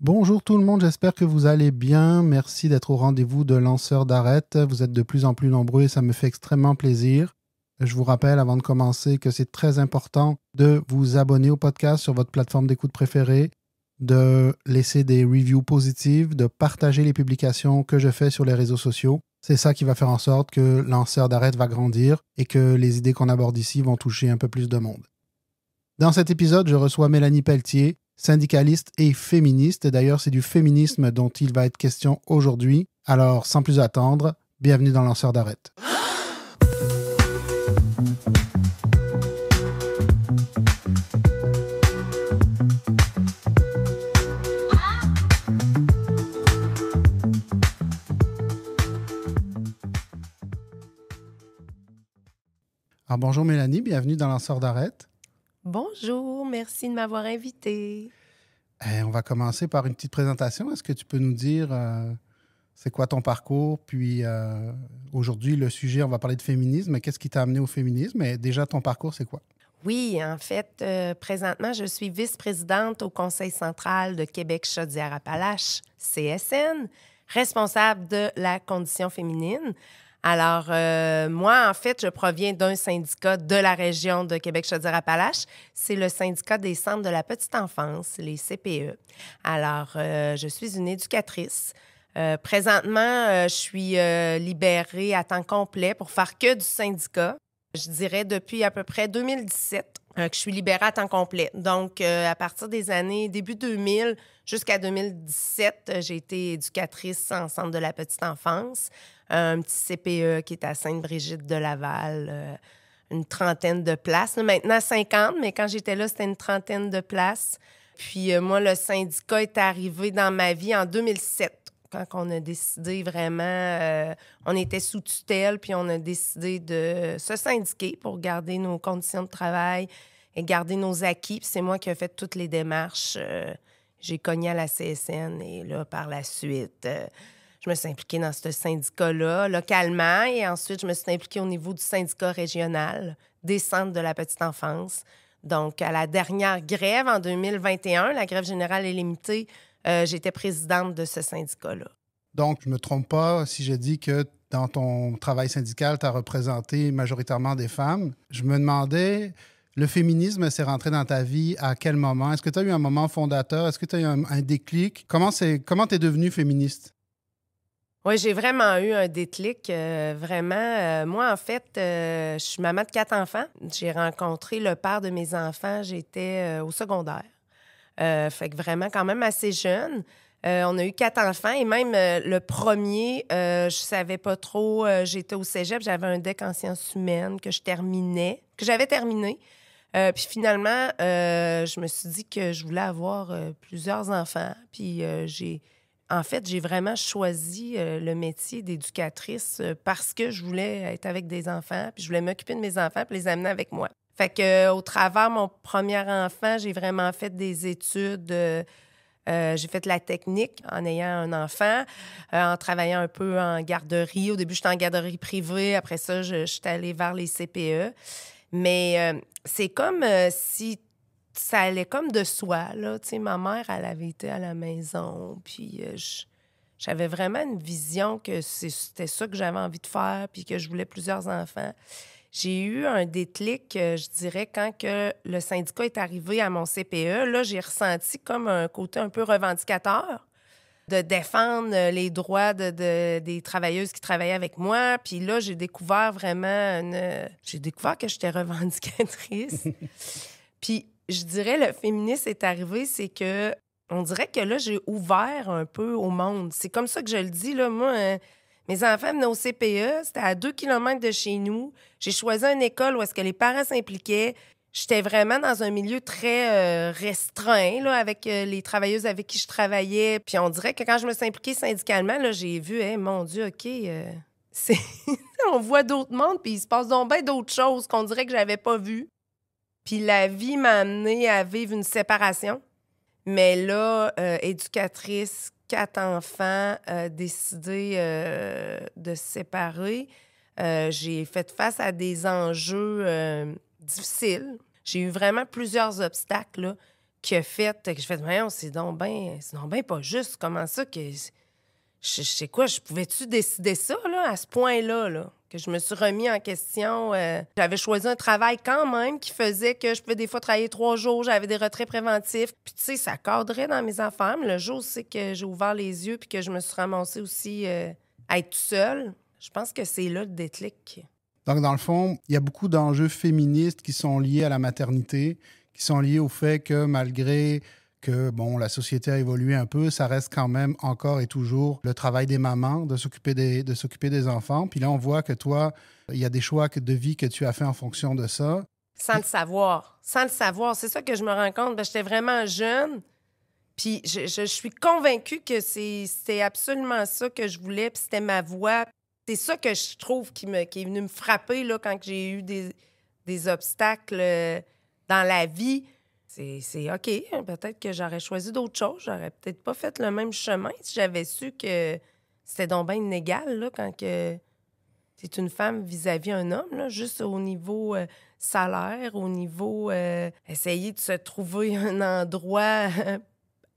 Bonjour tout le monde, j'espère que vous allez bien. Merci d'être au rendez-vous de Lanceurs d'Arrête. Vous êtes de plus en plus nombreux et ça me fait extrêmement plaisir. Je vous rappelle avant de commencer que c'est très important de vous abonner au podcast sur votre plateforme d'écoute préférée, de laisser des reviews positives, de partager les publications que je fais sur les réseaux sociaux. C'est ça qui va faire en sorte que Lanceurs d'Arrête va grandir et que les idées qu'on aborde ici vont toucher un peu plus de monde. Dans cet épisode, je reçois Mélanie Pelletier, syndicaliste et féministe. D'ailleurs, c'est du féminisme dont il va être question aujourd'hui. Alors, sans plus attendre, bienvenue dans Lanceurs d'Arrête. Alors, bonjour Mélanie, bienvenue dans Lanceurs d'Arrête. Bonjour, merci de m'avoir invitée. On va commencer par une petite présentation. Est-ce que tu peux nous dire c'est quoi ton parcours? Puis aujourd'hui, le sujet, on va parler de féminisme. Qu'est-ce qui t'a amené au féminisme? Et déjà, ton parcours, c'est quoi? Oui, en fait, présentement, je suis vice-présidente au Conseil central de Québec-Chaudière-Appalaches, CSN, responsable de la condition féminine. Alors, moi, en fait, je proviens d'un syndicat de la région de Québec-Chaudière-Appalaches. C'est le syndicat des centres de la petite enfance, les CPE. Alors, je suis une éducatrice. Présentement, je suis libérée à temps complet pour faire que du syndicat. Je dirais depuis à peu près 2017 que je suis libérée à temps complet. Donc, à partir des années début 2000 jusqu'à 2017, j'ai été éducatrice en centre de la petite enfance. Un petit CPE qui est à Sainte-Brigitte-de-Laval, une trentaine de places. Maintenant, 50, mais quand j'étais là, c'était une trentaine de places. Puis moi, le syndicat est arrivé dans ma vie en 2007. Quand on a décidé vraiment, on était sous tutelle, puis on a décidé de se syndiquer pour garder nos conditions de travail et garder nos acquis. Puis c'est moi qui ai fait toutes les démarches. J'ai cogné à la CSN et là, par la suite, je me suis impliquée dans ce syndicat-là localement et ensuite, je me suis impliquée au niveau du syndicat régional des centres de la petite enfance. Donc, à la dernière grève en 2021, la grève générale illimitée, j'étais présidente de ce syndicat-là. Donc, je ne me trompe pas si je dis que dans ton travail syndical, tu as représenté majoritairement des femmes. Je me demandais, le féminisme s'est rentré dans ta vie à quel moment? Est-ce que tu as eu un moment fondateur? Est-ce que tu as eu un déclic? Comment tu es devenue féministe? Oui, j'ai vraiment eu un déclic, vraiment. Moi, en fait, je suis maman de 4 enfants. J'ai rencontré le père de mes enfants, j'étais au secondaire. Fait que vraiment quand même assez jeune. On a eu 4 enfants et même le premier, je savais pas trop. J'étais au cégep, j'avais un deck en sciences humaines que j'avais terminé. Puis finalement, je me suis dit que je voulais avoir plusieurs enfants. Puis j'ai vraiment choisi le métier d'éducatrice parce que je voulais être avec des enfants, puis je voulais m'occuper de mes enfants puis les amener avec moi. Fait que au travers de mon premier enfant, j'ai vraiment fait des études. J'ai fait la technique en ayant un enfant, en travaillant un peu en garderie. Au début, j'étais en garderie privée. Après ça, je suis allée vers les CPE. Mais c'est comme si ça allait comme de soi, là. Tu sais, ma mère, elle avait été à la maison, puis j'avais vraiment une vision que c'était ça que j'avais envie de faire, puis que je voulais plusieurs enfants. J'ai eu un déclic, je dirais, quand que le syndicat est arrivé à mon CPE. Là, j'ai ressenti comme un côté un peu revendicateur de défendre les droits des travailleuses qui travaillaient avec moi. Puis là, j'ai découvert vraiment j'ai découvert que j'étais revendicatrice. Puis je dirais, le féminisme est arrivé, c'est que on dirait que là, j'ai ouvert un peu au monde. C'est comme ça que je le dis, là. Moi, mes enfants venaient au CPE, c'était à 2 kilomètres de chez nous. J'ai choisi une école où est-ce que les parents s'impliquaient. J'étais vraiment dans un milieu très restreint, là, avec les travailleuses avec qui je travaillais. Puis on dirait que quand je me suis impliquée syndicalement, là, j'ai vu, hey, mon Dieu, OK, c'est... on voit d'autres mondes, puis il se passe donc bien d'autres choses qu'on dirait que j'avais pas vues. Puis la vie m'a amenée à vivre une séparation. Mais là, éducatrice, 4 enfants, décidé de se séparer. J'ai fait face à des enjeux difficiles. J'ai eu vraiment plusieurs obstacles là, qui a fait que je fais, voyons, c'est donc bien pas juste. Comment ça que. Je sais quoi, je pouvais-tu décider ça, là, à ce point-là, là, que je me suis remis en question. J'avais choisi un travail quand même qui faisait que je pouvais des fois travailler 3 jours, j'avais des retraits préventifs. Puis, tu sais, ça cadrait dans mes affaires. Mais le jour où c'est que j'ai ouvert les yeux puis que je me suis ramassée aussi à être seule, je pense que c'est là le déclic. Donc, dans le fond, il y a beaucoup d'enjeux féministes qui sont liés à la maternité, qui sont liés au fait que malgré que, bon, la société a évolué un peu, ça reste quand même encore et toujours le travail des mamans de s'occuper des enfants. Puis là, on voit que toi, il y a des choix de vie que tu as fait en fonction de ça. Sans le savoir. Sans le savoir. C'est ça que je me rends compte. J'étais vraiment jeune. Puis je suis convaincue que c'était absolument ça que je voulais. Puis c'était ma voie. C'est ça que je trouve qui est venu me frapper là, quand j'ai eu des obstacles dans la vie. C'est OK, peut-être que j'aurais choisi d'autres choses. J'aurais peut-être pas fait le même chemin si j'avais su que c'était donc bien inégal là, quand que c'est une femme vis-à-vis un homme, là, juste au niveau salaire, au niveau essayer de se trouver un endroit,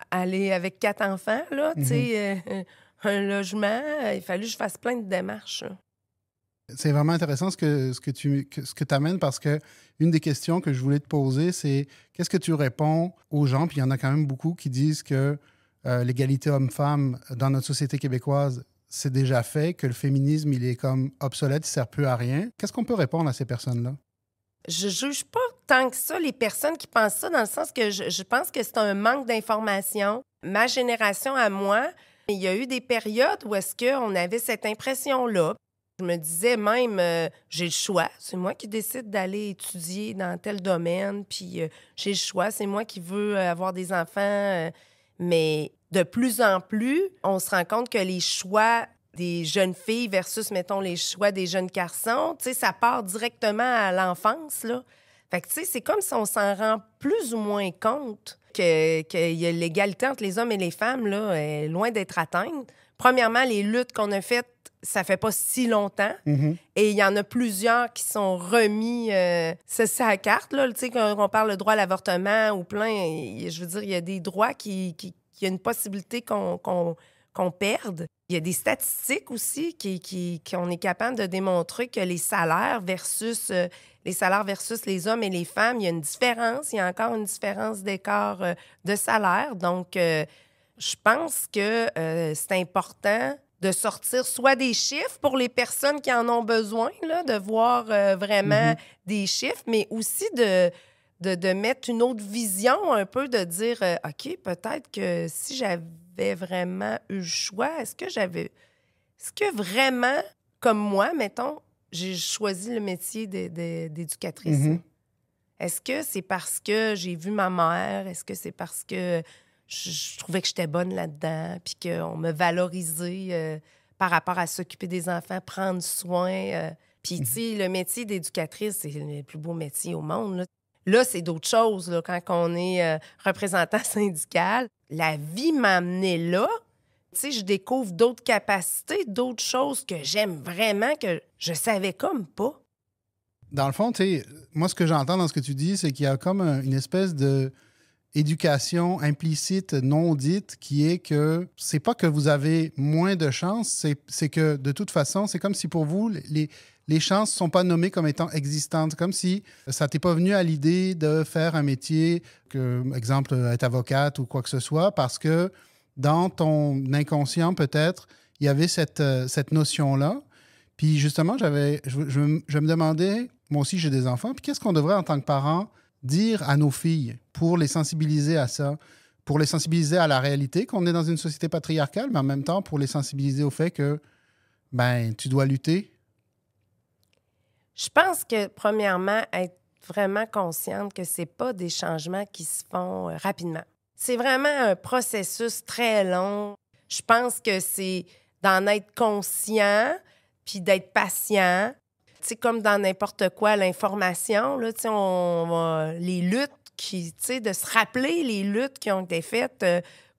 aller avec 4 enfants, là, tu sais, un logement. Il fallu que je fasse plein de démarches. Là. C'est vraiment intéressant ce que tu amènes parce que une des questions que je voulais te poser, c'est qu'est-ce que tu réponds aux gens, puis il y en a quand même beaucoup qui disent que l'égalité homme-femme dans notre société québécoise, c'est déjà fait, que le féminisme, il est comme obsolète, il ne sert plus à rien. Qu'est-ce qu'on peut répondre à ces personnes-là? Je juge pas tant que ça les personnes qui pensent ça, dans le sens que je pense que c'est un manque d'information. Ma génération à moi, il y a eu des périodes où est-ce qu'on avait cette impression-là. Je me disais même, j'ai le choix. C'est moi qui décide d'aller étudier dans tel domaine, puis j'ai le choix. C'est moi qui veux avoir des enfants. Mais de plus en plus, on se rend compte que les choix des jeunes filles versus, mettons, les choix des jeunes garçons, tu sais, ça part directement à l'enfance, là. Fait que, tu sais, c'est comme si on s'en rend plus ou moins compte qu'il y a l'égalité entre les hommes et les femmes, là, est loin d'être atteinte. Premièrement, les luttes qu'on a faites, ça fait pas si longtemps. Et il y en a plusieurs qui sont remis c'est à la carte, là. Tu sais, quand on parle de droit à l'avortement ou plein, je veux dire, il y a des droits qui y a une possibilité qu'on perde. Il y a des statistiques aussi qu'on est capable de démontrer que les salaires versus les hommes et les femmes, il y a une différence. Il y a encore une différence d'écart de salaire. Donc, je pense que c'est important de sortir soit des chiffres pour les personnes qui en ont besoin, là, de voir vraiment des chiffres, mais aussi de mettre une autre vision un peu, de dire, OK, peut-être que si j'avais vraiment eu le choix, est-ce que vraiment, comme moi, mettons, j'ai choisi le métier d'éducatrice? Est-ce que c'est parce que j'ai vu ma mère? Est-ce que c'est parce que je trouvais que j'étais bonne là-dedans, puis qu'on me valorisait par rapport à s'occuper des enfants, prendre soin. Puis, tu sais, le métier d'éducatrice, c'est le plus beau métier au monde. Là, c'est d'autres choses, là, quand on est représentant syndical. La vie m'a amené là. Tu sais, je découvre d'autres capacités, d'autres choses que j'aime vraiment, que je savais comme pas. Dans le fond, tu sais, moi, ce que j'entends dans ce que tu dis, c'est qu'il y a comme une espèce de éducation implicite, non dite, qui est que c'est pas que vous avez moins de chances, c'est que de toute façon, c'est comme si pour vous, les chances ne sont pas nommées comme étant existantes. Comme si ça t'est pas venu à l'idée de faire un métier, exemple, être avocate ou quoi que ce soit, parce que dans ton inconscient, peut-être, il y avait cette notion-là. Puis justement, je me demandais, moi aussi j'ai des enfants, puis qu'est-ce qu'on devrait en tant que parents dire à nos filles pour les sensibiliser à ça, pour les sensibiliser à la réalité qu'on est dans une société patriarcale, mais en même temps pour les sensibiliser au fait que ben tu dois lutter? Je pense que, premièrement, être vraiment consciente que c'est pas des changements qui se font rapidement. C'est vraiment un processus très long. Je pense que c'est d'en être conscient puis d'être patient. Tu sais, comme dans n'importe quoi, l'information, là, tu sais, les luttes tu sais, de se rappeler les luttes qui ont été faites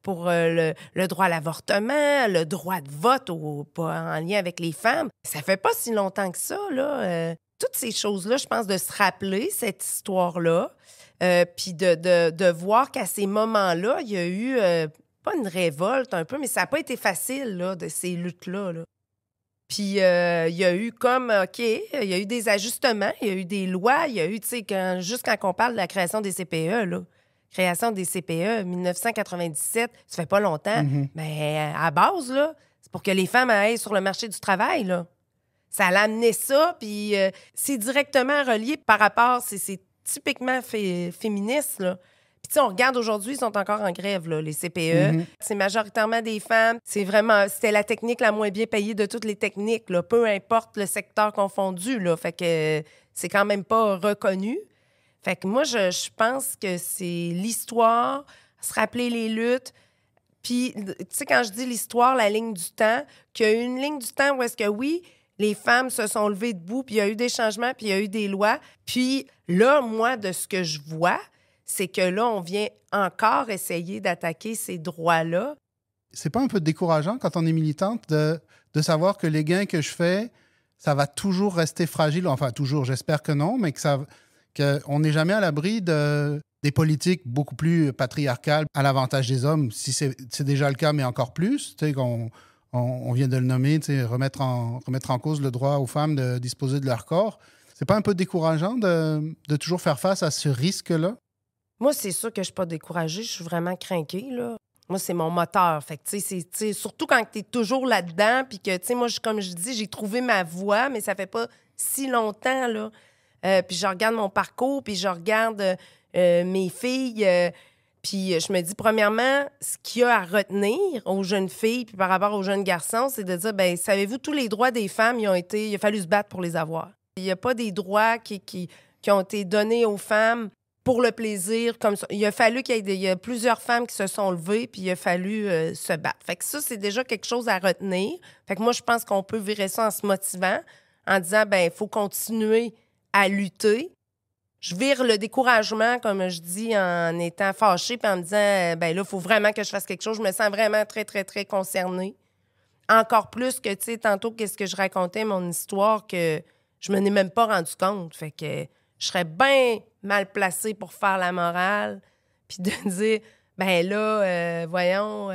pour le droit à l'avortement, le droit de vote en lien avec les femmes. Ça fait pas si longtemps que ça, là. Toutes ces choses-là, je pense, de se rappeler cette histoire-là, Puis de voir qu'à ces moments-là, il y a eu, pas une révolte un peu, mais ça n'a pas été facile, là, de ces luttes-là, là. Puis il y a eu comme, OK, il y a eu des ajustements, il y a eu des lois, il y a eu, tu sais, juste quand on parle de la création des CPE, là, création des CPE, 1997, ça fait pas longtemps, mais à base, là, c'est pour que les femmes aillent sur le marché du travail, là. Ça a amené ça, puis c'est directement relié par rapport, c'est typiquement féministe, là. Puis, tu sais, on regarde aujourd'hui, ils sont encore en grève, là, les CPE. C'est majoritairement des femmes. C'était la technique la moins bien payée de toutes les techniques, là, peu importe le secteur confondu, là. Fait que c'est quand même pas reconnu. Fait que moi, je pense que c'est l'histoire, se rappeler les luttes. Puis, tu sais, quand je dis l'histoire, la ligne du temps, qu'il y a une ligne du temps où est-ce que, oui, les femmes se sont levées debout, puis il y a eu des changements, puis il y a eu des lois. Puis là, moi, de ce que je vois, c'est que là, on vient encore essayer d'attaquer ces droits-là. C'est pas un peu décourageant quand on est militante de savoir que les gains que je fais, ça va toujours rester fragile? Enfin, toujours, j'espère que non, mais qu'on n'est jamais à l'abri des politiques beaucoup plus patriarcales à l'avantage des hommes, si c'est déjà le cas, mais encore plus. Tu sais, on vient de le nommer, tu sais, remettre en cause le droit aux femmes de disposer de leur corps. C'est pas un peu décourageant de toujours faire face à ce risque-là? Moi, c'est sûr que je suis pas découragée. Je suis vraiment crinquée, là. Moi, c'est mon moteur. Fait que, tu sais, surtout quand tu es toujours là-dedans, puis que, tu sais, moi, comme je dis, j'ai trouvé ma voie, mais ça fait pas si longtemps, là. Puis je regarde mon parcours, puis je regarde mes filles, puis je me dis, premièrement, ce qu'il y a à retenir aux jeunes filles, puis par rapport aux jeunes garçons, c'est de dire, bien, savez-vous, tous les droits des femmes, il a fallu se battre pour les avoir. Il n'y a pas des droits qui ont été donnés aux femmes pour le plaisir, comme ça. Il a fallu il y a plusieurs femmes qui se sont levées, puis il a fallu se battre. Fait que ça, c'est déjà quelque chose à retenir. Fait que moi, je pense qu'on peut virer ça en se motivant, en disant, ben il faut continuer à lutter. Je vire le découragement, comme je dis, en étant fâchée, puis en me disant, ben là, il faut vraiment que je fasse quelque chose. Je me sens vraiment très, très, très concernée. Encore plus que, tu sais, tantôt, qu'est-ce que je racontais, mon histoire, que je me n'ai même pas rendu compte. Fait que je serais bien mal placée pour faire la morale, puis de dire, ben là, voyons,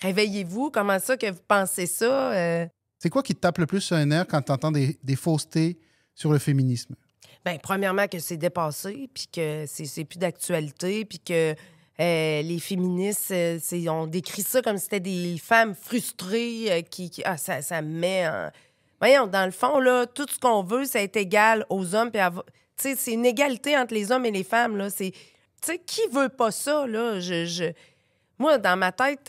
réveillez-vous, comment ça que vous pensez ça? C'est quoi qui te tape le plus sur un nerf quand tu entends des faussetés sur le féminisme? Bien, premièrement, que c'est dépassé, puis que c'est plus d'actualité, puis que les féministes, on décrit ça comme si c'était des femmes frustrées ça me met en... Voyons, dans le fond, là, tout ce qu'on veut, c'est être égal aux hommes, puis tu sais, c'est une égalité entre les hommes et les femmes, là. Tu sais, qui veut pas ça, là? Moi, dans ma tête,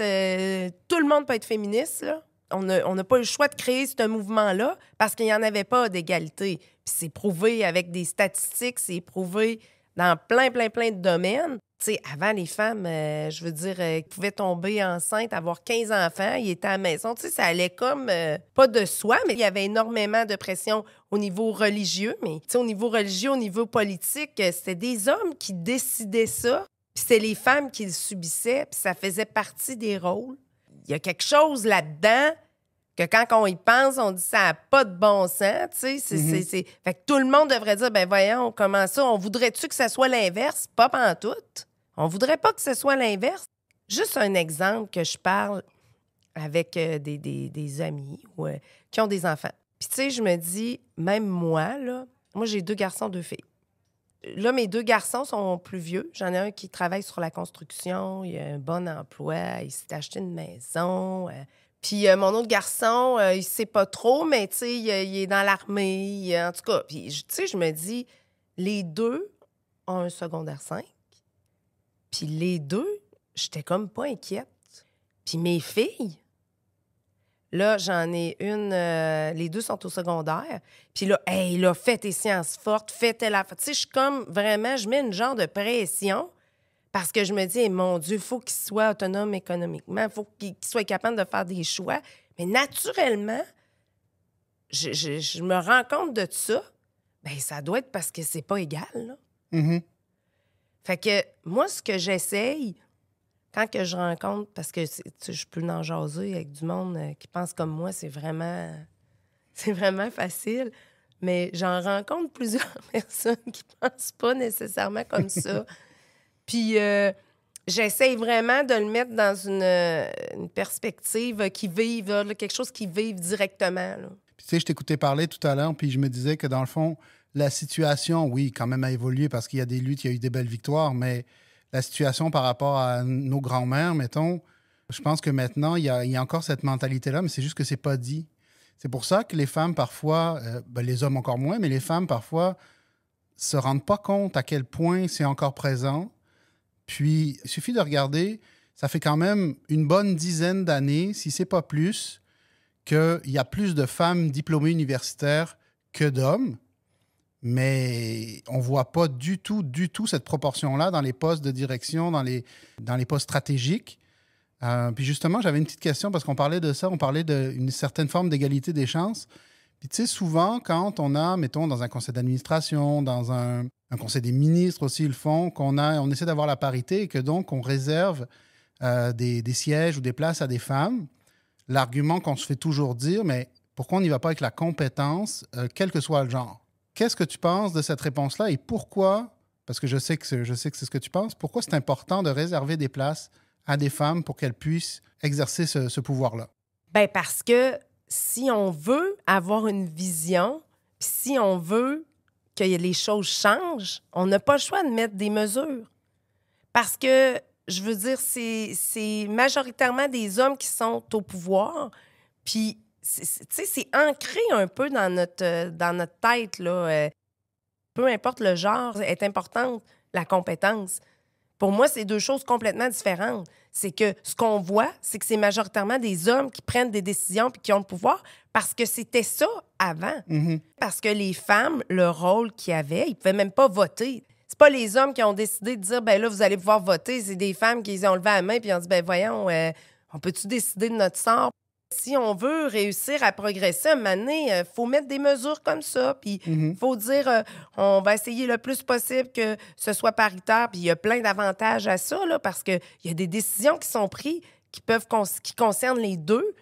tout le monde peut être féministe, là. On n'a pas le choix de créer ce mouvement-là parce qu'il n'y en avait pas d'égalité. Puis c'est prouvé avec des statistiques, c'est prouvé dans plein, plein, plein de domaines. Tu sais, avant, les femmes, je veux dire, pouvaient tomber enceinte, avoir 15 enfants, ils étaient à la maison. Tu sais, ça allait comme, pas de soi, mais il y avait énormément de pression au niveau religieux. Mais tu sais, au niveau religieux, au niveau politique, c'était des hommes qui décidaient ça. Puis c'était les femmes qui le subissaient, puis ça faisait partie des rôles. Il y a quelque chose là-dedans que quand on y pense, on dit ça n'a pas de bon sens, tu sais. Fait que tout le monde devrait dire, ben voyons, comment ça? On voudrait-tu que ça soit l'inverse? Pas pantoute. On voudrait pas que ce soit l'inverse. Juste un exemple que je parle avec des amis qui ont des enfants. Puis tu sais, je me dis, même moi, là, moi j'ai 2 garçons, 2 filles. Là, mes 2 garçons sont plus vieux. J'en ai un qui travaille sur la construction. Il a un bon emploi. Il s'est acheté une maison. Puis mon autre garçon, il sait pas trop, mais tu sais, il est dans l'armée. En tout cas, puis tu sais, je me dis, les 2 ont un secondaire 5. Puis les 2, j'étais comme pas inquiète. Puis mes filles, là, j'en ai une, les 2 sont au secondaire. Puis là, hey, là, fais tes sciences fortes, fais telle affaire. Tu sais, je suis comme vraiment, je mets une genre de pression parce que je me dis, hey, mon Dieu, il faut qu'ils soient autonomes économiquement, il faut qu'ils soient capables de faire des choix. Mais naturellement, je me rends compte de ça. Bien, ça doit être parce que c'est pas égal, là. Mm-hmm. Fait que moi, ce que j'essaye, quand que je rencontre, parce que je peux en jaser avec du monde qui pense comme moi, c'est vraiment facile. mais j'en rencontre plusieurs personnes qui pensent pas nécessairement comme ça. Puis j'essaye vraiment de le mettre dans une perspective qui vive, là, quelque chose qui vive directement. Là. Puis, tu sais, je t'écoutais parler tout à l'heure, puis je me disais que dans le fond, la situation, oui, quand même a évolué parce qu'il y a des luttes, il y a eu des belles victoires, mais la situation par rapport à nos grands-mères, mettons, je pense que maintenant, il y a encore cette mentalité-là, mais c'est juste que c'est pas dit. C'est pour ça que les femmes, parfois, les hommes encore moins, mais les femmes, parfois, se rendent pas compte à quel point c'est encore présent. Puis, il suffit de regarder, ça fait quand même une bonne dizaine d'années, si c'est pas plus, qu'il y a plus de femmes diplômées universitaires que d'hommes, mais on voit pas du tout cette proportion-là dans les postes de direction, dans les postes stratégiques. Puis justement, j'avais une petite question parce qu'on parlait de ça, on parlait d'une certaine forme d'égalité des chances. Puis tu sais, souvent, quand on a, mettons, dans un conseil d'administration, dans un conseil des ministres aussi, ils le font, on essaie d'avoir la parité et que donc on réserve des sièges ou des places à des femmes, l'argument qu'on se fait toujours dire, mais pourquoi on n'y va pas avec la compétence, quel que soit le genre? Qu'est-ce que tu penses de cette réponse-là et pourquoi, parce que je sais que c'est ce que tu penses, pourquoi c'est important de réserver des places à des femmes pour qu'elles puissent exercer ce pouvoir-là? Bien, parce que si on veut avoir une vision, puis si on veut que les choses changent, on n'a pas le choix de mettre des mesures. Parce que, je veux dire, c'est majoritairement des hommes qui sont au pouvoir, puis, tu sais, c'est ancré un peu dans notre tête, là. Peu importe le genre, est importante la compétence. Pour moi, c'est deux choses complètement différentes. C'est que ce qu'on voit, c'est que c'est majoritairement des hommes qui prennent des décisions puis qui ont le pouvoir parce que c'était ça avant. Mm-hmm. Parce que les femmes, le rôle qu'ils avaient, ils ne pouvaient même pas voter. C'est pas les hommes qui ont décidé de dire, ben là, vous allez pouvoir voter. C'est des femmes qui ont levé la main puis ont dit, ben voyons, on peut-tu décider de notre sort? Si on veut réussir à progresser, à un moment donné, il faut mettre des mesures comme ça. Puis il faut dire, on va essayer le plus possible que ce soit paritaire. Puis il y a plein d'avantages à ça, là, parce qu'il y a des décisions qui sont prises qui concernent les deux.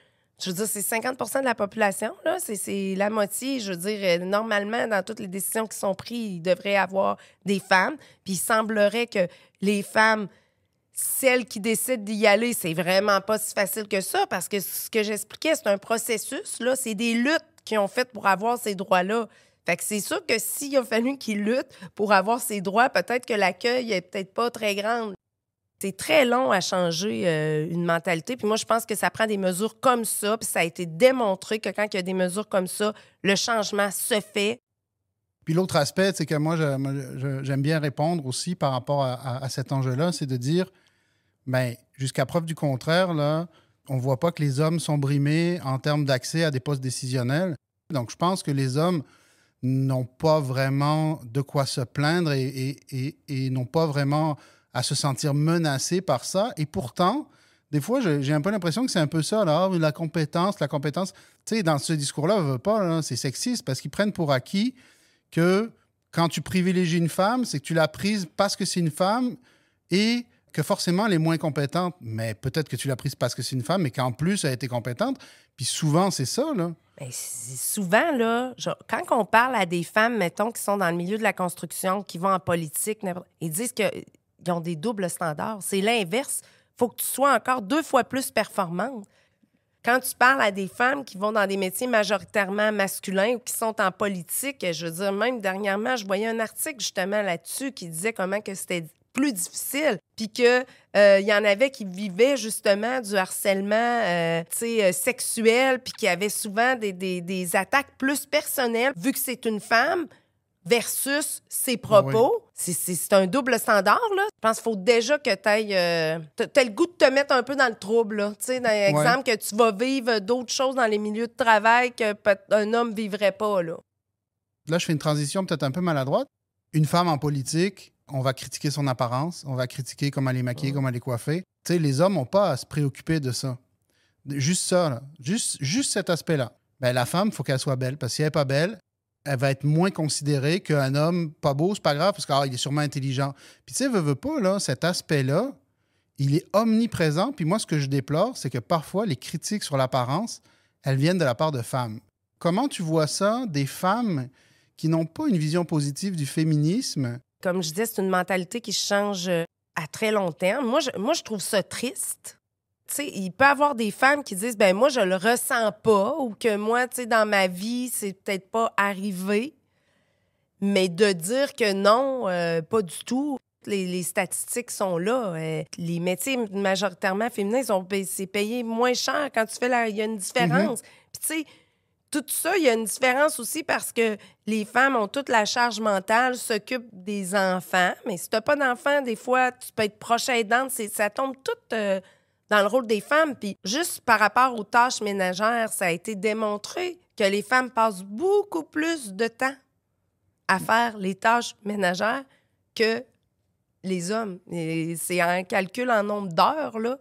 Je veux dire, c'est 50 de la population, là. C'est la moitié. Je veux dire, normalement, dans toutes les décisions qui sont prises, il devrait y avoir des femmes. Puis il semblerait que les femmes... Celles qui décident d'y aller, c'est vraiment pas si facile que ça parce que ce que j'expliquais, c'est un processus, là. C'est des luttes qu'ils ont faites pour avoir ces droits-là. Fait que c'est sûr que s'il a fallu qu'ils luttent pour avoir ces droits, peut-être que l'accueil est peut-être pas très grand. C'est très long à changer une mentalité. Puis moi, je pense que ça prend des mesures comme ça. Puis ça a été démontré que quand il y a des mesures comme ça, le changement se fait. Puis l'autre aspect, c'est que moi, j'aime bien répondre aussi par rapport à cet enjeu-là, c'est de dire, bien, jusqu'à preuve du contraire, là, on ne voit pas que les hommes sont brimés en termes d'accès à des postes décisionnels. Donc, je pense que les hommes n'ont pas vraiment de quoi se plaindre et n'ont pas vraiment à se sentir menacés par ça. Et pourtant, des fois, j'ai un peu l'impression que c'est un peu ça, là, la compétence. Tu sais, dans ce discours-là, on veut pas, là, c'est sexiste parce qu'ils prennent pour acquis que quand tu privilégies une femme, c'est que tu l'as prise parce que c'est une femme et que forcément, elle est moins compétente. Mais peut-être que tu l'as prise parce que c'est une femme, mais qu'en plus, elle a été compétente. Puis souvent, c'est ça, là. Bien, souvent, là, quand on parle à des femmes, mettons, qui sont dans le milieu de la construction, qui vont en politique, ils disent qu'ils ont des doubles standards. C'est l'inverse. Il faut que tu sois encore 2 fois plus performante. Quand tu parles à des femmes qui vont dans des métiers majoritairement masculins ou qui sont en politique, je veux dire, même dernièrement, je voyais un article justement là-dessus qui disait comment que c'était plus difficile, puis qu'il y en avait qui vivaient justement du harcèlement sexuel, puis qui avaient souvent des attaques plus personnelles, vu que c'est une femme versus ses propos. Oui. C'est un double standard, là. Je pense qu'il faut déjà que tu aies le goût de te mettre un peu dans le trouble, là. Tu sais, dans l'exemple que tu vas vivre d'autres choses dans les milieux de travail qu'un homme vivrait pas, là. Là, je fais une transition peut-être un peu maladroite. Une femme en politique, on va critiquer son apparence, on va critiquer comment elle est maquillée, comment elle est coiffée. Tu sais, les hommes n'ont pas à se préoccuper de ça. Juste ça, là. Juste cet aspect-là. Ben, la femme, il faut qu'elle soit belle, parce que si elle n'est pas belle, elle va être moins considérée qu'un homme pas beau, c'est pas grave, parce qu'il est sûrement intelligent. Puis tu sais, veut pas, là, cet aspect-là, il est omniprésent. Puis moi, ce que je déplore, c'est que parfois, les critiques sur l'apparence, elles viennent de la part de femmes. Comment tu vois ça, des femmes qui n'ont pas une vision positive du féminisme. Comme je disais, c'est une mentalité qui change à très long terme. Moi, je trouve ça triste. Tu sais, il peut y avoir des femmes qui disent, ben moi, je le ressens pas, ou que moi, tu sais, dans ma vie, c'est peut-être pas arrivé. Mais de dire que non, pas du tout. Les statistiques sont là. Les métiers majoritairement féminins, c'est payé moins cher quand tu fais il y a une différence. Puis tu sais, tout ça, il y a une différence aussi parce que les femmes ont toute la charge mentale, s'occupent des enfants. Mais si tu n'as pas d'enfants, des fois, tu peux être proche aidante. Ça tombe tout dans le rôle des femmes. Puis juste par rapport aux tâches ménagères, ça a été démontré que les femmes passent beaucoup plus de temps à faire les tâches ménagères que les hommes. Et c'est un calcul en nombre d'heures, là,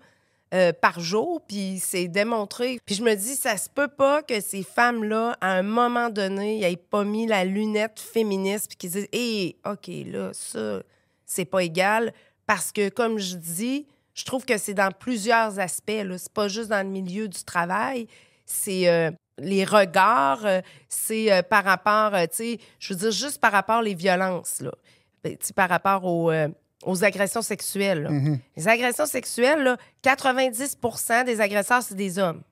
par jour, puis c'est démontré. Puis je me dis, ça se peut pas que ces femmes-là, à un moment donné, n'aient pas mis la lunette féministe puis qu'ils disent « Hé, OK, là, ça, c'est pas égal. » Parce que, comme je dis, je trouve que c'est dans plusieurs aspects, là. C'est pas juste dans le milieu du travail, c'est les regards, c'est par rapport, tu sais, je veux dire, juste par rapport aux violences, là. Tu sais, par rapport aux agressions sexuelles. Les agressions sexuelles, là, 90 % des agresseurs, c'est des hommes.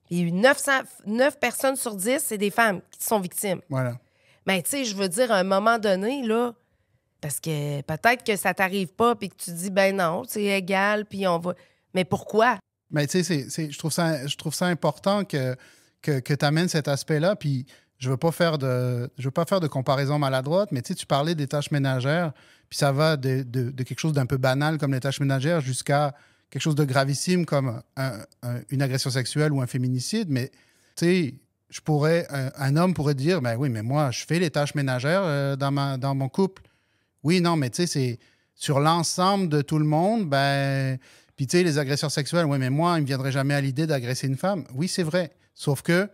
Puis 9 personnes sur 10, c'est des femmes qui sont victimes. Voilà. Mais tu sais, je veux dire, à un moment donné, là, parce que peut-être que ça t'arrive pas puis que tu dis, ben non, c'est égal, puis on va... Mais pourquoi? Mais tu sais, je trouve ça important que tu amènes cet aspect-là, puis je veux pas faire de comparaison maladroite, mais tu sais, tu parlais des tâches ménagères, puis ça va de quelque chose d'un peu banal comme les tâches ménagères jusqu'à quelque chose de gravissime comme une agression sexuelle ou un féminicide. Mais tu sais, un homme pourrait dire, ben oui, mais moi, je fais les tâches ménagères dans mon couple. Oui, non, mais tu sais, c'est sur l'ensemble de tout le monde, ben... Puis tu sais, les agresseurs sexuels, oui, mais moi, il ne me viendrait jamais à l'idée d'agresser une femme. Oui, c'est vrai. Sauf que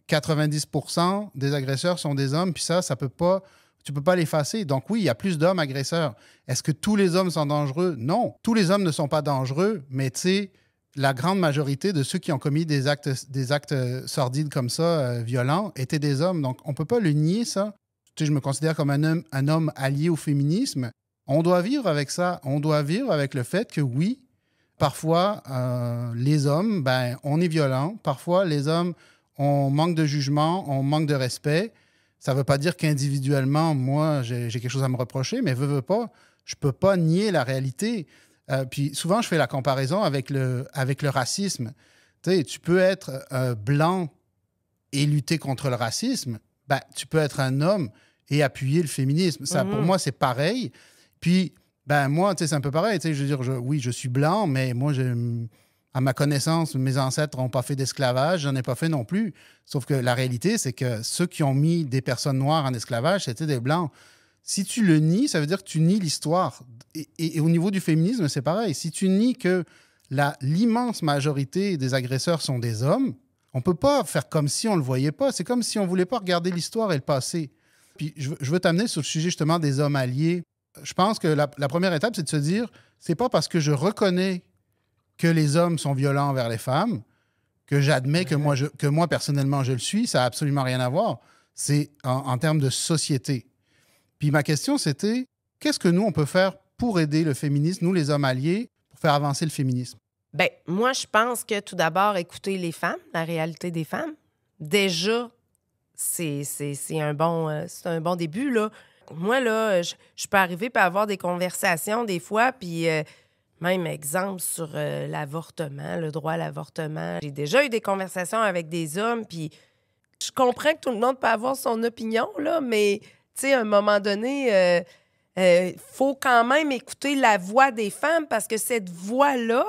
90% des agresseurs sont des hommes, puis ça peut pas... Tu peux pas l'effacer. Donc oui, il y a plus d'hommes agresseurs. Est-ce que tous les hommes sont dangereux? Non. Tous les hommes ne sont pas dangereux, mais tu sais, la grande majorité de ceux qui ont commis des actes sordides comme ça, violents, étaient des hommes. Donc on peut pas le nier, ça. Tu sais, je me considère comme un homme allié au féminisme. On doit vivre avec ça. On doit vivre avec le fait que oui, parfois, les hommes, ben, on est violent. Parfois, les hommes, on manque de jugement, on manque de respect. Ça ne veut pas dire qu'individuellement, moi, j'ai quelque chose à me reprocher, mais veux pas, je ne peux pas nier la réalité. Puis souvent, je fais la comparaison avec le racisme. Tu sais, tu peux être blanc et lutter contre le racisme. Ben, tu peux être un homme et appuyer le féminisme. Ça, pour moi, c'est pareil. Puis, ben, moi, tu sais, c'est un peu pareil. Tu sais, je veux dire, oui, je suis blanc, mais moi, à ma connaissance, mes ancêtres n'ont pas fait d'esclavage, j'en ai pas fait non plus. Sauf que la réalité, c'est que ceux qui ont mis des personnes noires en esclavage, c'était des blancs. Si tu le nies, ça veut dire que tu nies l'histoire. Et au niveau du féminisme, c'est pareil. Si tu nies que l'immense majorité des agresseurs sont des hommes, on peut pas faire comme si on le voyait pas. C'est comme si on voulait pas regarder l'histoire et le passé. Puis je veux t'amener sur le sujet justement des hommes alliés. Je pense que la première étape, c'est de se dire, c'est pas parce que je reconnais que les hommes sont violents envers les femmes, que j'admets que moi, personnellement, je le suis, ça n'a absolument rien à voir. C'est en termes de société. Puis ma question, c'était, qu'est-ce que nous, on peut faire pour aider le féminisme, nous, les hommes alliés, pour faire avancer le féminisme? Bien, moi, je pense que tout d'abord, écouter les femmes, la réalité des femmes. Déjà, c'est un bon début, là. Moi, là, je peux arriver à avoir des conversations des fois, puis... même exemple sur l'avortement, le droit à l'avortement. J'ai déjà eu des conversations avec des hommes, puis je comprends que tout le monde peut avoir son opinion, là, mais, tu sais, à un moment donné, faut quand même écouter la voix des femmes parce que cette voix-là,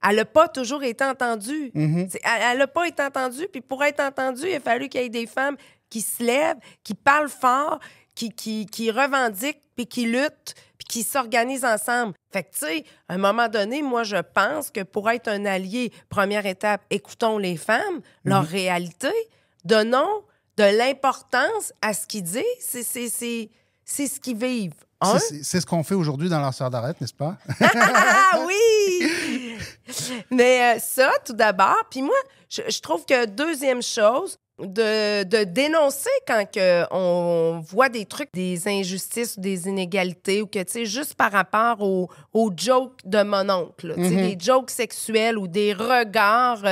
elle n'a pas toujours été entendue. Elle n'a pas été entendue, puis pour être entendue, il a fallu qu'il y ait des femmes qui se lèvent, qui parlent fort, qui revendiquent, puis qui luttent, puis qui s'organisent ensemble. Fait que, tu sais, à un moment donné, moi, je pense que pour être un allié, première étape, écoutons les femmes, leur réalité, donnons de l'importance à ce qu'ils disent, c'est ce qu'ils vivent. Hein? C'est ce qu'on fait aujourd'hui dans Lanceur d'Arrête, n'est-ce pas? Ah oui! Mais ça, tout d'abord. Puis moi, je trouve que deuxième chose, de dénoncer quand on voit des trucs, des injustices, des inégalités, ou que, tu sais, juste par rapport aux jokes de mon oncle, là, tu sais, des jokes sexuels ou des regards,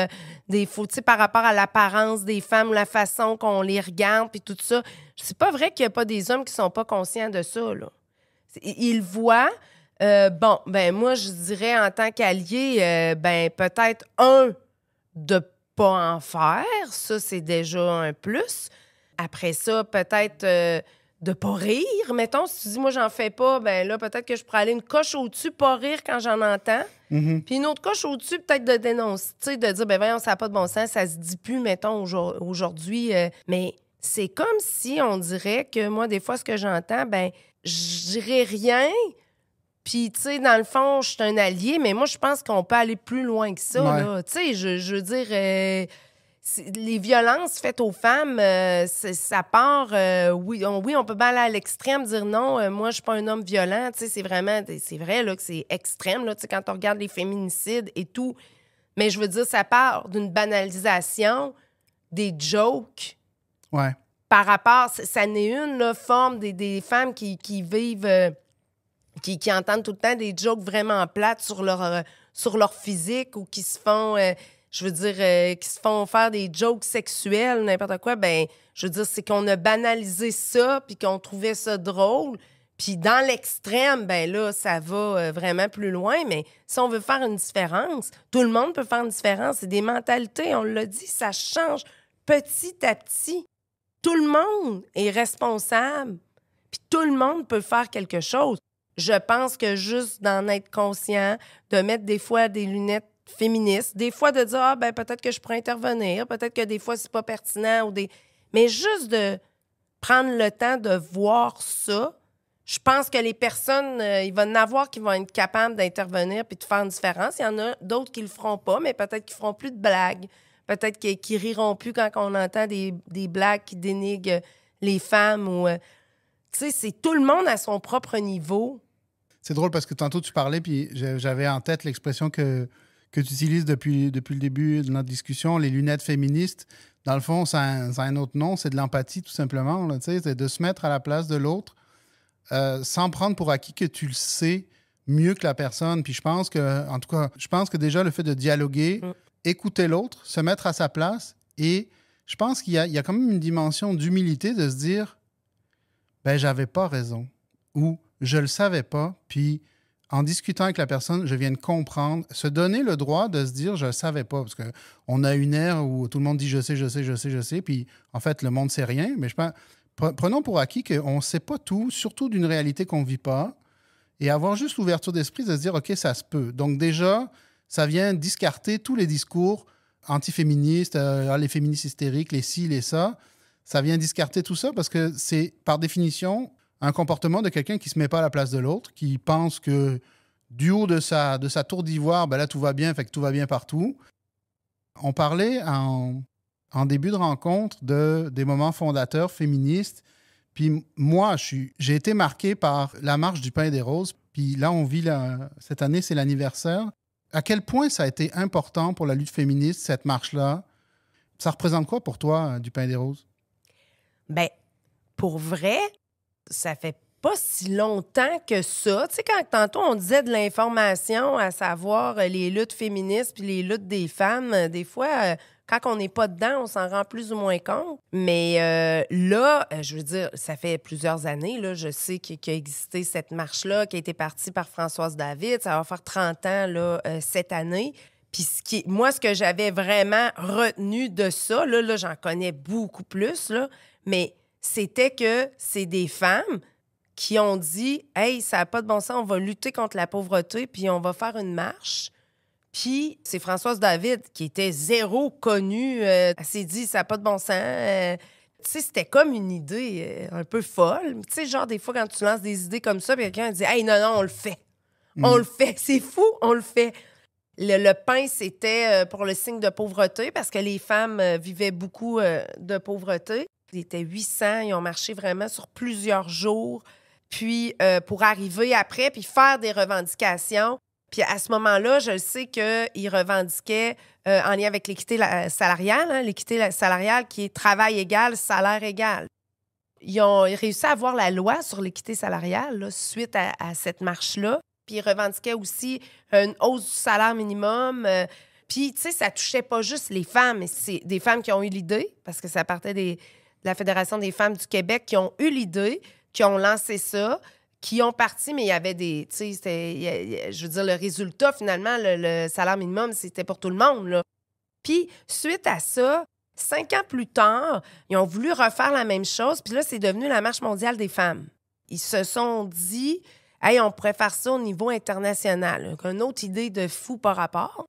tu sais, par rapport à l'apparence des femmes, la façon qu'on les regarde, puis tout ça. C'est pas vrai qu'il y a pas des hommes qui sont pas conscients de ça, là. Ils voient... bon, ben moi, je dirais en tant qu'allié, ben peut-être de pas en faire, ça, c'est déjà un plus. Après ça, peut-être de pas rire. Mettons, si tu dis, moi, j'en fais pas, ben là, peut-être que je pourrais aller une coche au-dessus, pas rire quand j'en entends. Puis une autre coche au-dessus, peut-être de dénoncer, tu sais, de dire, ben voyons, ça n'a pas de bon sens, ça se dit plus, mettons, aujourd'hui. Mais c'est comme si on dirait que moi, des fois, ce que j'entends, ben je dirais rien. Puis, tu sais, dans le fond, je suis un allié, mais moi, je pense qu'on peut aller plus loin que ça, Ouais. là. Tu sais, je veux dire, les violences faites aux femmes, ça part... oui, on peut bien aller à l'extrême, dire non, moi, je suis pas un homme violent. Tu sais, c'est vrai, là, que c'est extrême, là, tu sais, quand on regarde les féminicides et tout. Mais je veux dire, ça part d'une banalisation des jokes. Ouais. Par rapport... Ça n'est une, là, forme des femmes qui vivent... Qui entendent tout le temps des jokes vraiment plates sur leur physique, ou qui se font, qui se font faire des jokes sexuels, n'importe quoi. Ben, je veux dire, c'est qu'on a banalisé ça, puis qu'on trouvait ça drôle. Puis dans l'extrême, ben là, ça va vraiment plus loin. Mais si on veut faire une différence, tout le monde peut faire une différence. C'est des mentalités, on l'a dit, ça change petit à petit. Tout le monde est responsable, puis tout le monde peut faire quelque chose. Je pense que juste d'en être conscient, de mettre des fois des lunettes féministes, des fois de dire, ah, ben peut-être que je pourrais intervenir, peut-être que des fois c'est pas pertinent, mais juste de prendre le temps de voir ça, je pense que les personnes, il va y en avoir qui vont être capables d'intervenir puis de faire une différence. Il y en a d'autres qui le feront pas, mais peut-être qu'ils feront plus de blagues. Peut-être qu'ils riront plus quand on entend des blagues qui dénigrent les femmes ou... tu sais, c'est tout le monde à son propre niveau. C'est drôle parce que tantôt tu parlais, puis j'avais en tête l'expression que tu utilises depuis le début de notre discussion, les lunettes féministes. Dans le fond, ça a un autre nom, c'est de l'empathie tout simplement. Là, c'est de se mettre à la place de l'autre sans prendre pour acquis que tu le sais mieux que la personne. Puis je pense que déjà le fait de dialoguer, écouter l'autre, se mettre à sa place, et je pense qu'il y a quand même une dimension d'humilité de se dire, ben j'avais pas raison, ou je le savais pas, puis en discutant avec la personne, je viens de comprendre, se donner le droit de se dire je le savais pas, parce qu'on a une ère où tout le monde dit je sais, puis en fait le monde sait rien, mais je pense, prenons pour acquis qu'on ne sait pas tout, surtout d'une réalité qu'on ne vit pas, et avoir juste l'ouverture d'esprit de se dire ok, ça se peut. Donc déjà, ça vient discarter tous les discours antiféministes, les féministes hystériques, les ci, les ça. Ça vient discarter tout ça parce que c'est, par définition, un comportement de quelqu'un qui ne se met pas à la place de l'autre, qui pense que du haut de sa tour d'ivoire, ben là, tout va bien, fait que tout va bien partout. On parlait en début de rencontre des moments fondateurs féministes. Puis moi, j'ai été marqué par la marche du pain et des roses. Puis là, on vit, cette année, c'est l'anniversaire. À quel point ça a été important pour la lutte féministe, cette marche-là? Ça représente quoi pour toi, du pain et des roses? Ben, pour vrai, ça fait pas si longtemps que ça. Tu sais, quand tantôt on disait de l'information, à savoir les luttes féministes puis les luttes des femmes, des fois, quand on n'est pas dedans, on s'en rend plus ou moins compte. Mais là, je veux dire, ça fait plusieurs années, là, je sais qu'il a existé cette marche-là qui a été partie par Françoise David. Ça va faire 30 ans là, cette année. Puis moi, ce que j'avais vraiment retenu de ça, là j'en connais beaucoup plus, là, mais c'était que c'est des femmes qui ont dit « Hey, ça n'a pas de bon sens, on va lutter contre la pauvreté, puis on va faire une marche. » Puis c'est Françoise David, qui était zéro connue, elle s'est dit « Ça n'a pas de bon sens. » Tu sais, c'était comme une idée un peu folle. Tu sais, genre, des fois, quand tu lances des idées comme ça, puis quelqu'un dit « Hey, non, on le fait. On le fait. C'est fou, on le fait. » Le pain, c'était pour le signe de pauvreté, parce que les femmes vivaient beaucoup de pauvreté. Ils étaient 800, ils ont marché vraiment sur plusieurs jours. Puis, pour arriver après, puis faire des revendications, Puis à ce moment-là, je sais qu'ils revendiquaient, en lien avec l'équité salariale, l'équité salariale qui est travail égal, salaire égal. Ils ont réussi à avoir la loi sur l'équité salariale là, suite à cette marche-là. Puis ils revendiquaient aussi une hausse du salaire minimum. Puis, tu sais, ça touchait pas juste les femmes, mais c'est des femmes qui ont eu l'idée, parce que ça partait de la Fédération des femmes du Québec, qui ont eu l'idée, qui ont lancé ça, qui ont parti, mais il y avait des... Tu sais, je veux dire, le résultat, finalement, le salaire minimum, c'était pour tout le monde, là. Puis, suite à ça, 5 ans plus tard, ils ont voulu refaire la même chose, puis là, c'est devenu la Marche mondiale des femmes. Ils se sont dit, hey, on pourrait faire ça au niveau international. Donc, une autre idée de fou par rapport.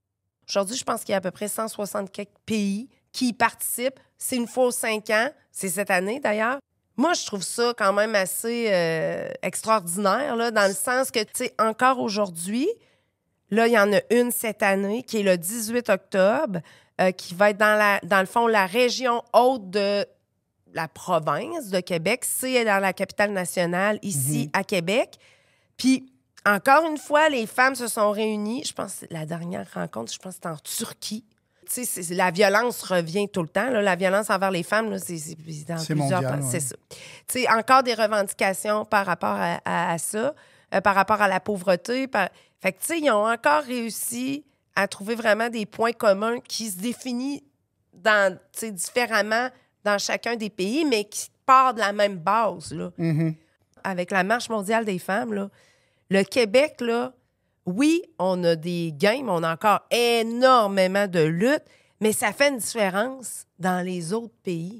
Aujourd'hui, je pense qu'il y a à peu près 160 quelques pays qui y participent. C'est une fois aux 5 ans. C'est cette année, d'ailleurs. Moi, je trouve ça quand même assez extraordinaire, là, dans le sens que, tu sais, encore aujourd'hui, là, il y en a une cette année qui est le 18 octobre, qui va être dans le fond, la région haute de la province de Québec. C'est dans la capitale nationale, ici, à Québec. Puis, encore une fois, les femmes se sont réunies. Je pense que la dernière rencontre, je pense que c'était en Turquie. Tu sais, la violence revient tout le temps. Là. La violence envers les femmes, là, c'est dans c'est plusieurs... mondial, C'est ça. Tu sais, encore des revendications par rapport à ça, par rapport à la pauvreté. Fait que, tu sais, ils ont encore réussi à trouver vraiment des points communs qui se définissent différemment dans chacun des pays, mais qui partent de la même base, là. Avec la Marche mondiale des femmes, là, le Québec, là, oui, on a des gains, mais on a encore énormément de luttes, mais ça fait une différence dans les autres pays.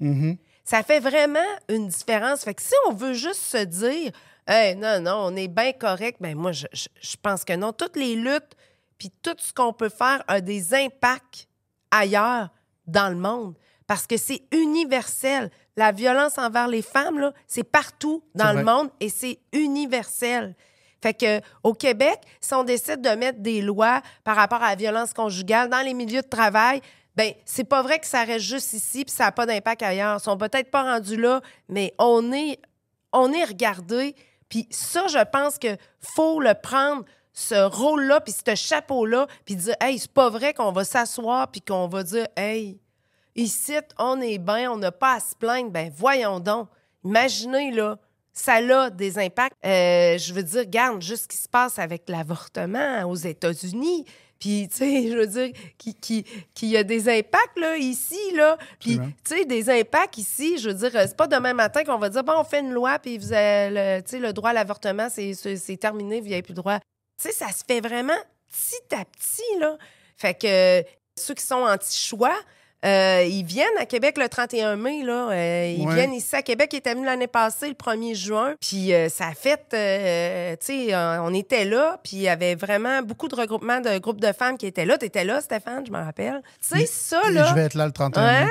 Ça fait vraiment une différence. Fait que si on veut juste se dire hey, non, on est bien correct, bien moi, je pense que non. Toutes les luttes puis tout ce qu'on peut faire a des impacts ailleurs dans le monde parce que c'est universel. La violence envers les femmes, là, c'est partout dans le monde et c'est universel. Fait que au Québec, si on décide de mettre des lois par rapport à la violence conjugale dans les milieux de travail, bien, c'est pas vrai que ça reste juste ici puis ça n'a pas d'impact ailleurs. Ils sont peut-être pas rendus là, mais on est regardé. Puis ça, je pense que faut le prendre, ce rôle-là, puis ce chapeau-là, puis dire, hey, c'est pas vrai qu'on va s'asseoir puis qu'on va dire, hey, ici, on est bien, on n'a pas à se plaindre. Ben voyons donc. Imaginez, là, ça a des impacts. Je veux dire, regarde juste ce qui se passe avec l'avortement aux États-Unis. Puis, tu sais, je veux dire, qu'il y a des impacts, là, ici, là. Puis, tu sais, des impacts ici, je veux dire, c'est pas demain matin qu'on va dire, bon, on fait une loi, puis vous avez, tu sais, le droit à l'avortement, c'est terminé, vous n'avez plus le droit. Tu sais, ça se fait vraiment petit à petit, là. Fait que ceux qui sont anti-choix, ils viennent à Québec le 31 mai, là. Ils viennent ici à Québec. Ils étaient venus l'année passée, le 1er juin. Puis ça a fait... tu sais, on était là, puis il y avait vraiment beaucoup de regroupements de groupes de femmes qui étaient là. T'étais là, Stéphane, je m'en rappelle. Tu sais, ça, là... Je vais être là le 31 mai.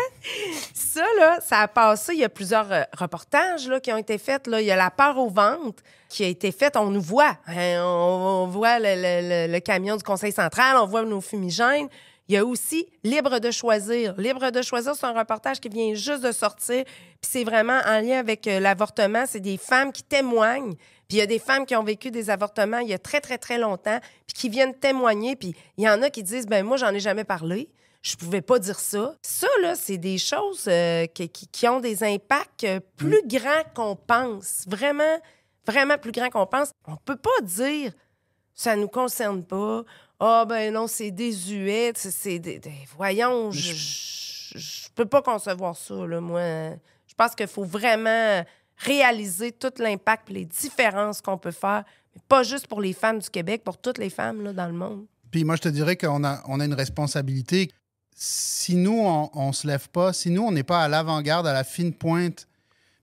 Ça, là, ça a passé. Il y a plusieurs reportages là, qui ont été faits. Là. Il y a la peur au ventre qui a été faite. On nous voit. On voit le camion du Conseil central. On voit nos fumigènes. Il y a aussi Libre de choisir. Libre de choisir, c'est un reportage qui vient juste de sortir. Puis c'est vraiment en lien avec l'avortement. C'est des femmes qui témoignent. Puis il y a des femmes qui ont vécu des avortements il y a très, très, très longtemps, puis qui viennent témoigner. Puis il y en a qui disent, ben moi, j'en ai jamais parlé. Je pouvais pas dire ça. Ça, là, c'est des choses qui ont des impacts plus grands qu'on pense. Vraiment, vraiment plus grands qu'on pense. On peut pas dire ça nous concerne pas. Ah, ben non, c'est désuet. Voyons, je peux pas concevoir ça, là, moi. Je pense qu'il faut vraiment réaliser tout l'impact et les différences qu'on peut faire, mais pas juste pour les femmes du Québec, pour toutes les femmes là, dans le monde. Puis moi, je te dirais qu'on a une responsabilité. Si nous, on se lève pas, si nous, on n'est pas à l'avant-garde, à la fine pointe,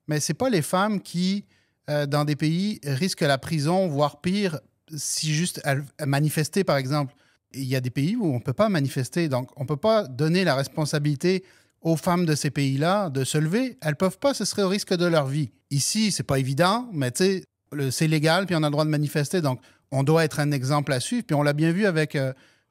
mais c'est pas les femmes qui, dans des pays, risquent la prison, voire pire, si juste manifester, par exemple. Il y a des pays où on ne peut pas manifester. Donc, on ne peut pas donner la responsabilité aux femmes de ces pays-là de se lever. Elles ne peuvent pas, ce serait au risque de leur vie. Ici, c'est pas évident, mais tu sais, c'est légal, puis on a le droit de manifester. Donc, on doit être un exemple à suivre. Puis on l'a bien vu avec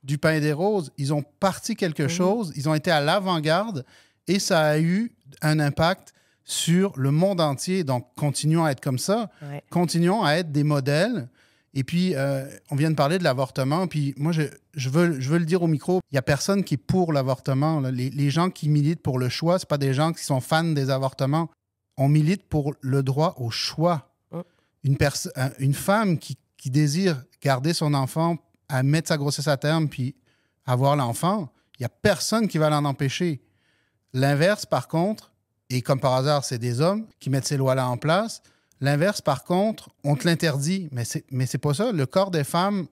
du pain et des roses. Ils ont parti quelque chose, ils ont été à l'avant-garde et ça a eu un impact sur le monde entier. Donc, continuons à être comme ça. Ouais. Continuons à être des modèles. Et puis, on vient de parler de l'avortement, puis moi, je veux le dire au micro, il n'y a personne qui est pour l'avortement. Là. Les gens qui militent pour le choix, ce pas des gens qui sont fans des avortements. On milite pour le droit au choix. Une femme qui désire garder son enfant, à mettre sa grossesse à terme, puis avoir l'enfant, il n'y a personne qui va l'en empêcher. L'inverse, par contre, et comme par hasard, c'est des hommes qui mettent ces lois-là en place. L'inverse, par contre, on te l'interdit. Mais c'est pas ça. Le corps des femmes,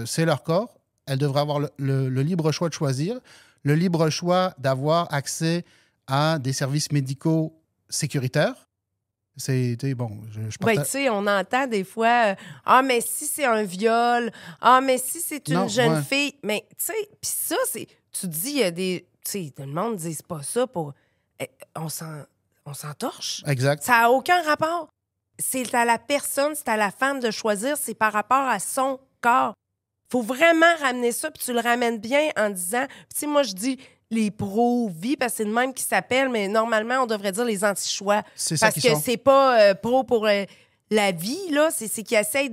c'est leur corps. Elles devraient avoir le libre choix de choisir, le libre choix d'avoir accès à des services médicaux sécuritaires. C'est, bon, je Ben, tu sais, on entend des fois ah, mais si c'est un viol, ah, mais si c'est une jeune fille. Mais, tu sais, puis ça, c'est. Tu dis, il y a des. Tu sais, tout le monde dit, c'est pas ça pour. On s'en torche. Exact. Ça n'a aucun rapport. C'est à la personne, c'est à la femme de choisir, c'est par rapport à son corps. Faut vraiment ramener ça, puis tu le ramènes bien en disant. Tu sais, moi, je dis les pro-vie, parce que c'est le même qui s'appelle, mais normalement, on devrait dire les anti-choix. C'est ça parce que c'est pas pro pour la vie, là. C'est qu'ils essayent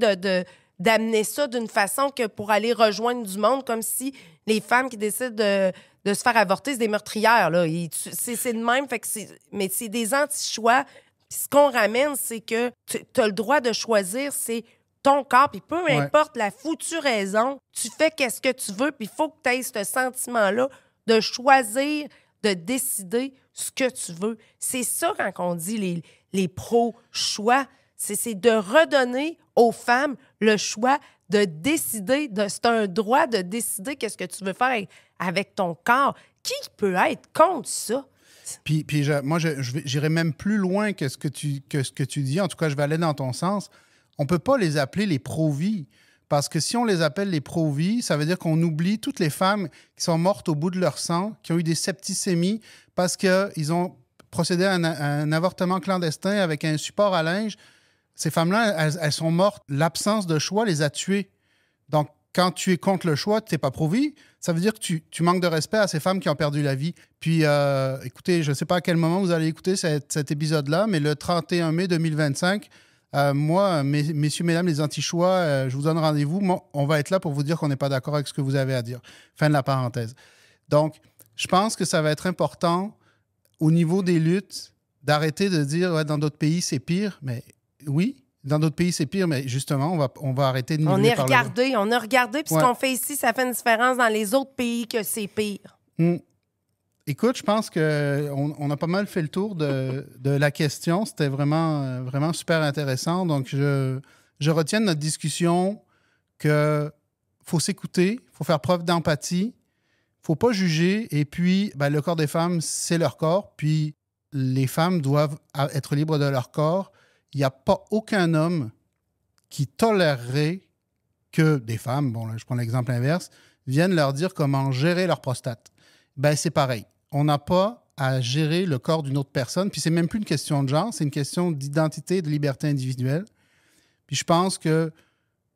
d'amener ça d'une façon que pour aller rejoindre du monde, comme si les femmes qui décident de se faire avorter, c'est des meurtrières, là. C'est de même, fait que mais c'est des anti-choix. Puis ce qu'on ramène, c'est que tu as le droit de choisir, c'est ton corps, puis peu importe la foutue raison, tu fais qu'est-ce que tu veux, puis il faut que tu aies ce sentiment-là de choisir, de décider ce que tu veux. C'est ça quand on dit les pro-choix, c'est de redonner aux femmes le choix de décider, c'est un droit de décider qu'est-ce que tu veux faire avec ton corps. Qui peut être contre ça? Puis moi, j'irais même plus loin que ce que tu dis. En tout cas, je vais aller dans ton sens. On ne peut pas les appeler les pro-vie. Parce que si on les appelle les pro-vie, ça veut dire qu'on oublie toutes les femmes qui sont mortes au bout de leur sang, qui ont eu des septicémies parce qu'ils ont procédé à un avortement clandestin avec un support à linge. Ces femmes-là, elles sont mortes. L'absence de choix les a tuées. Donc, quand tu es contre le choix, tu n'es pas pro-vie. Ça veut dire que tu manques de respect à ces femmes qui ont perdu la vie. Puis, écoutez, je ne sais pas à quel moment vous allez écouter cet épisode-là, mais le 31 mai 2025, moi, messieurs, mesdames, les anti-choix, je vous donne rendez-vous. Moi, on va être là pour vous dire qu'on n'est pas d'accord avec ce que vous avez à dire. Fin de la parenthèse. Donc, je pense que ça va être important au niveau des luttes d'arrêter de dire ouais, dans d'autres pays, c'est pire. Mais oui, dans d'autres pays, c'est pire, mais justement, on va arrêter de niveler par là. On a regardé, puis ce qu'on fait ici, ça fait une différence dans les autres pays que c'est pire. Écoute, je pense qu'on a pas mal fait le tour de la question. C'était vraiment, vraiment super intéressant. Donc, je retiens de notre discussion qu'il faut s'écouter, il faut faire preuve d'empathie, il ne faut pas juger. Et puis, ben, le corps des femmes, c'est leur corps. Puis, les femmes doivent être libres de leur corps. Il n'y a pas aucun homme qui tolérerait que des femmes, bon, là, je prends l'exemple inverse, viennent leur dire comment gérer leur prostate. Ben, c'est pareil. On n'a pas à gérer le corps d'une autre personne. Puis c'est même plus une question de genre, c'est une question d'identité, de liberté individuelle. Puis je pense que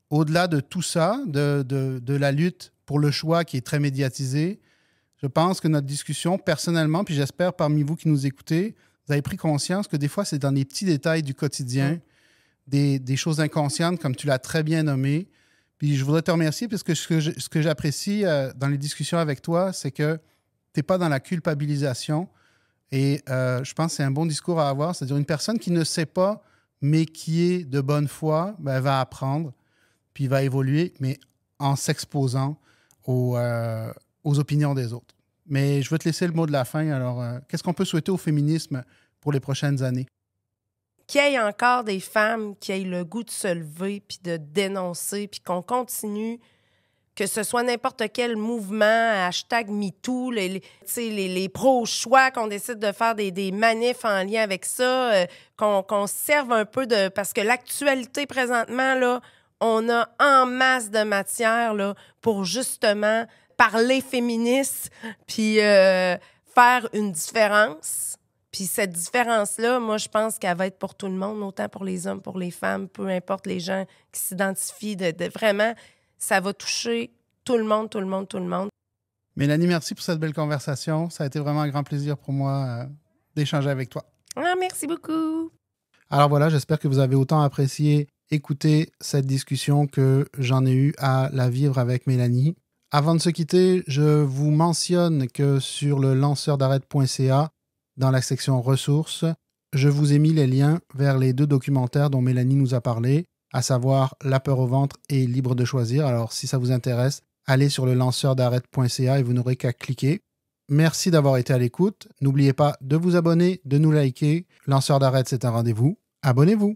au-delà de tout ça, de la lutte pour le choix qui est très médiatisée, je pense que notre discussion, personnellement, puis j'espère parmi vous qui nous écoutez, vous avez pris conscience que des fois, c'est dans les petits détails du quotidien, des choses inconscientes, comme tu l'as très bien nommé. Puis je voudrais te remercier parce que ce que j'apprécie dans les discussions avec toi, c'est que tu n'es pas dans la culpabilisation. Et je pense que c'est un bon discours à avoir. C'est-à-dire une personne qui ne sait pas, mais qui est de bonne foi, ben, elle va apprendre, puis va évoluer, mais en s'exposant aux opinions des autres. Mais je veux te laisser le mot de la fin. Alors, qu'est-ce qu'on peut souhaiter au féminisme pour les prochaines années? Qu'il y ait encore des femmes qui aient le goût de se lever puis de dénoncer, puis qu'on continue, que ce soit n'importe quel mouvement, #MeToo, les pro-choix, qu'on décide de faire des manifs en lien avec ça, qu'on serve un peu de... Parce que l'actualité, présentement, là, on a en masse de matière là, pour justement parler féministe puis faire une différence. Puis cette différence-là, moi, je pense qu'elle va être pour tout le monde, autant pour les hommes, pour les femmes, peu importe les gens qui s'identifient. Vraiment, ça va toucher tout le monde, tout le monde, tout le monde. Mélanie, merci pour cette belle conversation. Ça a été vraiment un grand plaisir pour moi d'échanger avec toi. Ah, merci beaucoup. Alors voilà, j'espère que vous avez autant apprécié écouter cette discussion que j'en ai eu à la vivre avec Mélanie. Avant de se quitter, je vous mentionne que sur le lanceurdarrête.ca, dans la section ressources, je vous ai mis les liens vers les 2 documentaires dont Mélanie nous a parlé, à savoir La peur au ventre et Libre de choisir. Alors, si ça vous intéresse, allez sur le lanceurdarrête.ca et vous n'aurez qu'à cliquer. Merci d'avoir été à l'écoute. N'oubliez pas de vous abonner, de nous liker. Lanceur d'arrête, c'est un rendez-vous. Abonnez-vous.